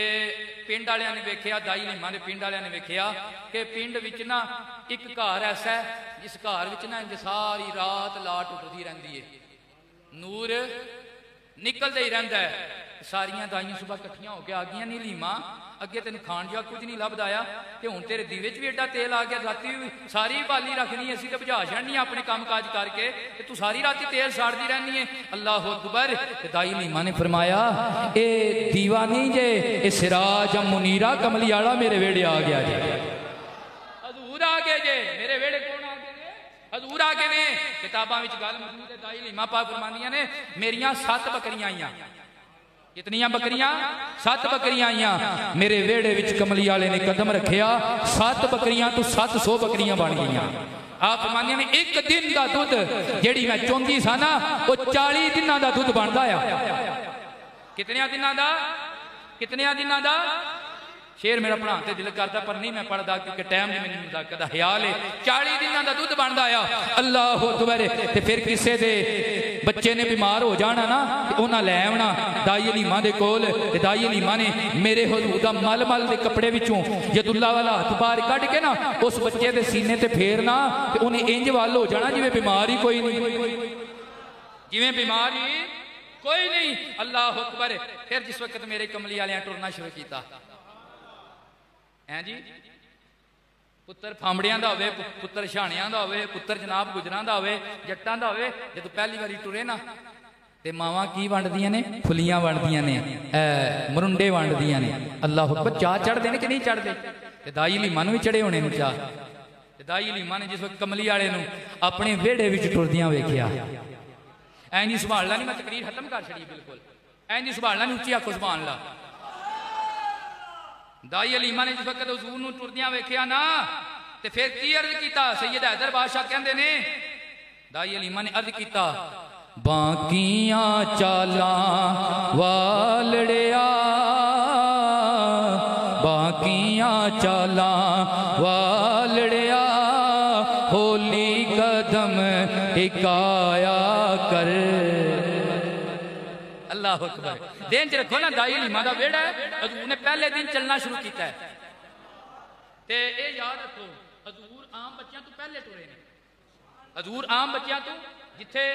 پنڈ والےاں نے ویکھیا، دائی علیمہ نے پنڈ والےاں نے ویکھیا کہ پنڈ وچ نا ایک گھر ایسا ہے جس گھر وچ نا ساری رات لاٹ اٹھدی رہندی ہے، نور نکلدا ہی رہندا ہے۔ ساریاں دائیاں صبح کٹھیاں ہو کے آ گئیاں، نہیں علیمہ اگے تین کھان جا کچھ نہیں لبدا آیا کہ ہن تیرے دیوے چ بھی ایڈا تیل آ گیا، راتی ساری بالی رکھنی اسی تے بجھا چھڑنی اپنے کام کاج کر کے تے تو ساری راتی تیل ساڑدی رہنی ہے۔ اللہ اکبر۔ تے دائی علیمہ نے فرمایا اے دیوا نہیں جے، اے سراج منیرہ کملی والا میرے ویڑے آ گیا جے، حضور آ گئے جے۔ میرے ویڑے کون آ گئے نے؟ حضور آ گئے نے۔ کتاباں وچ گل موجود ہے، دائی علیمہ پاک فرماندیاں نے میریاں 7 بکریاں آئیاں۔ کتنیاں بکریاں؟ 7 بکریاں آئیاں۔ میرے ویڑے وچ کملی والے نے قدم رکھیا، 7 بکریاں تو 700 بکریاں بن گئیاں۔ آپ فرماندے نے ایک دن دا دودھ جیڑی میں چوندی سا نا وہ 40 دناں دا دودھ بندا آیا۔ کتنیاں دناں دا؟ کتنیاں دناں دا؟ شیر میرا پڑھان تے دل کردا پر نہیں میں پڑھدا کیونکہ ٹائم نہیں مینوں مذاکرہ دا خیال ہے۔ 40 دناں دا دودھ بندا آیا۔ اللہ اکبر۔ تے پھر کسے دے بچے نے بیمار ہو جانا نا تے انہاں لے آونا دائی علیمہ دے کول، تے دائی علیمہ نے میرے حضور دا مل مل دے کپڑے وچوں ید اللہ والا ہاتھ باہر کڈ کے نا اس بچے دے سینے تے پھیرنا تے انہیں انج وال ہو جانا جویں بیمار ہی کوئی نہیں، جویں بیمار ہی کوئی نہیں. اللہ اکبر. پھر جس وقت میرے کملی والے ٹرنا شروع کیتا جی پتر پھامڑیاں دا ہوئے, پتر شانیاں دا ہوئے, پتر جناب گجراں دا ہوئے, جٹاں دا ہوئے, جدو پہلی باری ٹرے نا تے ماواں کی وانڈدیاں نے, پھلیاں وانڈدیاں نے, مرنڈے وانڈدیاں نے. اللہ اکبر. چاہ چڑھ دے نے کہ نہیں چڑھ دے؟ تے دائی علیمہ نو بھی چڑھے ہونے نو چاہ. تے دائی علیمہ نے جس وقت کملی والے نو اپنے ویڑے وچ ٹردیاں ویکھیا, این جی سبحان اللہ نہیں, میں تقریر ختم کر چھڑی بالکل. این جی سبحان اللہ نہیں, اچھی آکھو سبحان اللہ. دائی علیمہ نے جس وقت حضور نو ٹردیاں ویکھیا نا تے پھر کی عرض کیتا؟ سید حیدر بادشاہ کہندے نے, دائی علیمہ نے عرض کیتا, باقیاں چالاں والڑیا, باقیاں چالاں والڑیا, ہولی قدم ٹکایا کر. اللہ اکبر. دین چ رکھو نا, دائی علیمہ دا ویڑا ہے, حضور نے پہلے دن چلنا شروع کیتا ہے. تے اے یاد رکھو, حضور عام بچیاں تو پہلے ٹرے نے. حضور عام بچیاں تو جتھے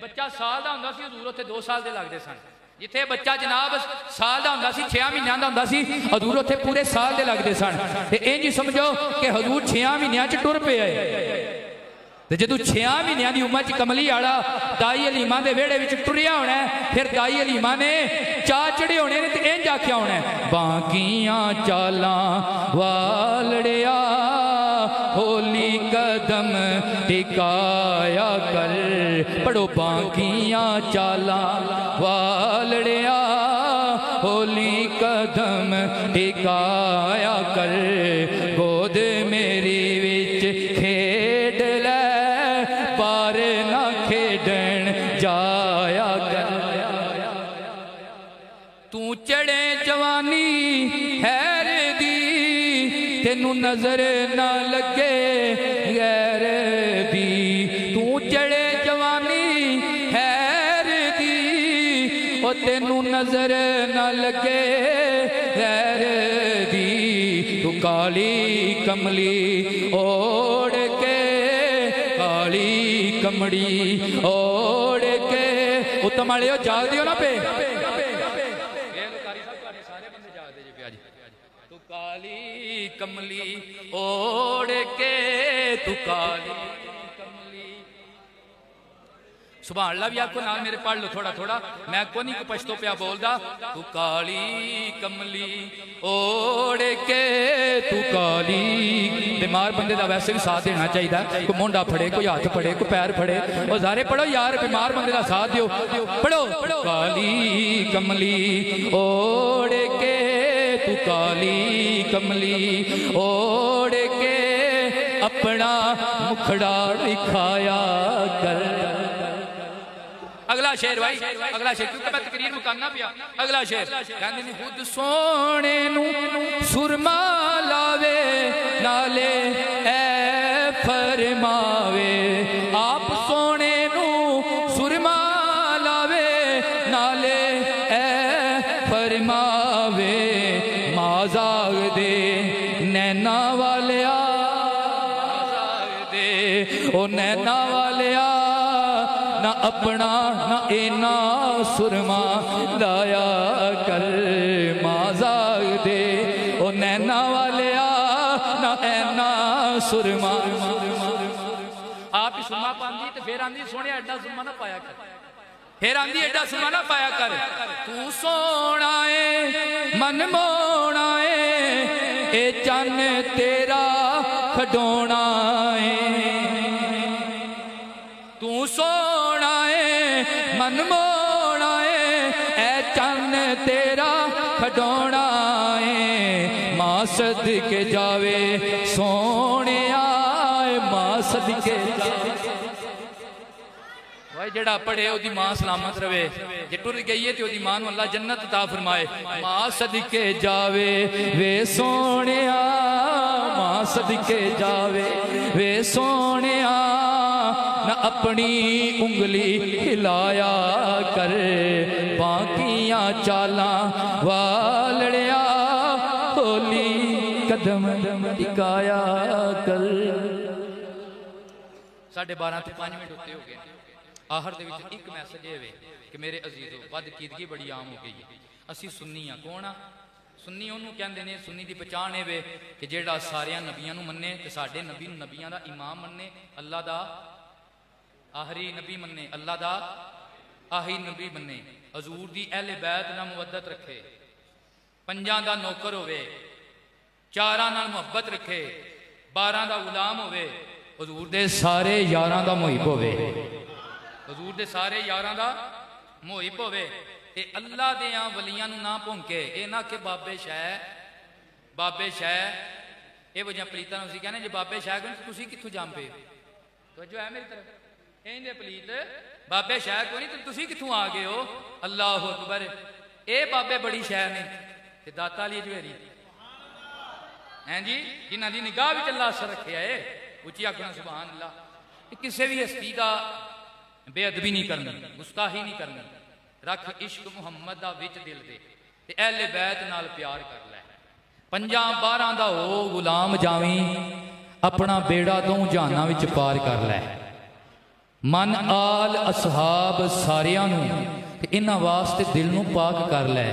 بچہ سال دا ہوندا سی, حضور اوتھے 2 سال دے لگدے سن. جتھے بچہ جناب سال دا ہوندا سی, 6 مہینیاں دا ہوندا سی, حضور اوتھے پورے سال دے لگدے سن. تے انج سمجھو کہ حضور 6 مہینیاں چ ٹر پئے آئے. تے جدوں 6 مہینیاں دی عمر چ کملی والا دائی علیمہ دے ویڑے وچ ٹریا ہونا ہے, پھر دائی علیمہ نے چاہ چڑھے ہونے نے تے انج آکھیا ہونا ہے, باقیاں چالاں والڑیا, ہولی قدم ٹکایا کر. پڑھو, باقیاں چالاں والڑیا, ہولی قدم ٹکایا کر. گود میری وچ کھیڈ لے, بار نہ کھیڈن جایا کر. تو چڑھے جوانی خیر دی, تینوں نظر نہ لگے غیر دی. تو چڑھے جوانی خیر دی, او تینوں نظر نہ لگے غیر دی. تو کالی کملی اوڑ کے, کالی کمڑی اوڑ کے, اتم والے ہو جاگ دیو نا پہ, تو کالی کملی اوڑ کے, تو کالی کملی. سبحان اللہ بھی آپ کو نام میرے پڑھ لو تھوڑا تھوڑا, میں کو نہیں پشتو پیا بول دا. تو کالی کملی اوڑ کے, تو کالی. بیمار بندے دا ویسے بھی ساتھ دینا چاہیے, کوئی مونڈا پھڑے, کوئی ہاتھ پھڑے, کوئی پیر پھڑے, اور سارے پڑھو یار, بیمار بندے دا ساتھ دیو. پڑھو, کالی کملی اوڑ کے, تو کالی کملی اوڑ کے, اپنا مکھڑا دکھایا کر. اگلا شعر بھائی, اگلا شعر, کیونکہ میں تقریر مکاننا پیا. اگلا شعر کہندے نے, خود سونے نو سرما لاوے, نالے اے فرماوے. آپ سونے نو سرما لاوے, نالے اے فرماوے. مازاغ دے نینا والیا, مازاغ دے او نینا والیا, نہ اپنا نہ اینا سرما لایا کر. مازاغ دے او نینا والیا, نہ اینا سرما. آپ ہی سرما پاندی تے پھر آندی سونے ایڈا سرما نہ پایا کر, پھر آندی ایڈا سرما نہ پایا کر. تو سونا ہے من مونا ہے, اے چن تیرا کھڈونا ہے. تو سونا ہے من مونا ہے, اے چن تیرا کھڈونا ہے. ماں صدقے جاوے سونے آئے, ماں صدقے جاوے. بھائی جڑا پڑھے او دی ماں سلامت روے, جے ٹر گئی ہے تو دی ماں نو اللہ جنت عطا فرمائے. ماں صدقے جاوے وے سونیا, ماں صدقے جاوے وے سونیا, نہ اپنی انگلی ہلایا کر. باقیاں چالاں والڑیا, ہولی قدم ٹکایا کر. 12:30 تو 5 منٹ ہوتے ہو گئے. آخر دے وچ ایک میسج ہے کہ میرے عزیزو بدعقیدگی بڑی عام ہو گئی ہے. اسی سنی ہاں. کون آ سنی؟ انہوں کہندے نے سنی دی پہچان ہے کہ جیڑا سارے نبیاں نو مننے تے ساڈے نبی نو نبیاں دا امام مننے، اللہ دا آخری نبی مننے، اللہ دا آخری نبی مننے، حضور دی اہل بیت نال مودت رکھے، پنجاں دا نوکر ہوئے، چاراں نال محبت رکھے، 12 دا غلام ہوئے، حضور دے سارے یاراں دا محب ہوئے، حضور دے سارے یاراں دا محب ہوئے. تے اللہ دیاں ولیاں نو نہ پھونکے، اے نہ کہ بابے شاہ اے وجہ پلیتاں نو سی کہنے جے بابے شاہ کو نہیں تسی کتھوں جام پے تو جو ہے میری طرف این دے پلیت بابے شاہ کو نہیں تو تسی کتھوں آ گئے ہو. اللہ اکبر. اے بابے بڑی شاہ نے تے داتا علی جوہری ہیں جی جنہاں دی نگاہ وچ اللہ اثر رکھیا ہے. اچھی آکھنا سبحان اللہ. کسے بھی ہستی دا بے ادبی نہیں کرنی، گستاخی نہیں کرنی. رکھ عشق محمد دا وچ دل دے تے اہل بیت نال پیار کر لے. 50-12 دا ہو غلام جاویں اپنا بیڑا دوں جہاناں وچ پار کر لے. من آل اصحاب ساریاں نو تے انہاں واسطے دل نو پاک کر لے.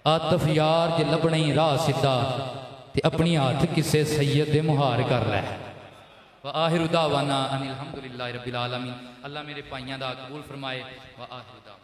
عاطف یار جے لبنے راہ سدھا تے اپنی ہاتھ کسے سید دے مہار کر لے. وآخر دعوانا ان الحمدللہ رب العالمین. اللہ میرے پائیاں دا قبول فرمائے. وآخر دعوانا